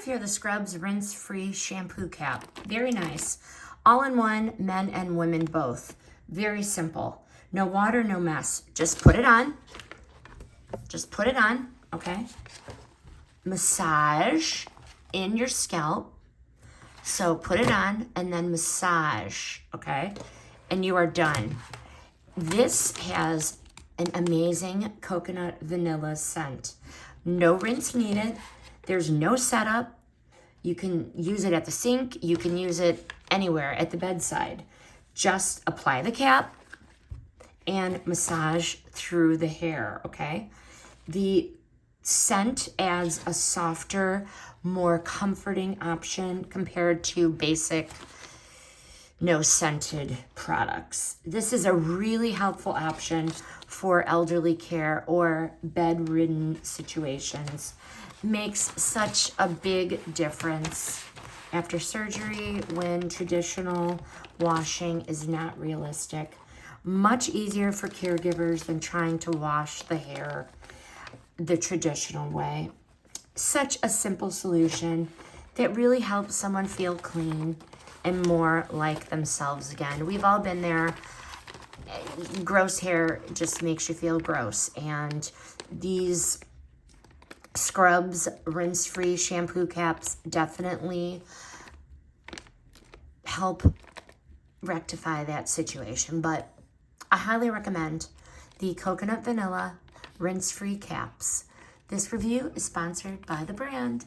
have here the Scrubzz rinse-free shampoo cap. Very nice. All in one, men and women both. Very simple. No water, no mess. Just put it on. Just put it on, okay? Massage in your scalp. So put it on and then massage, okay? And you are done. This has an amazing coconut vanilla scent. No rinse needed. There's no setup. You can use it at the sink. You can use it anywhere at the bedside. Just apply the cap and massage through the hair, okay? The scent adds a softer, more comforting option compared to basic no scented products. This is a really helpful option for elderly care or bedridden situations. Makes such a big difference after surgery when traditional washing is not realistic. Much easier for caregivers than trying to wash the hair the traditional way. Such a simple solution that really helps someone feel clean and more like themselves again. We've all been there. Gross hair just makes you feel gross. And these Scrubzz rinse-free shampoo caps definitely help rectify that situation. But I highly recommend the coconut vanilla rinse-free caps. This review is sponsored by the brand.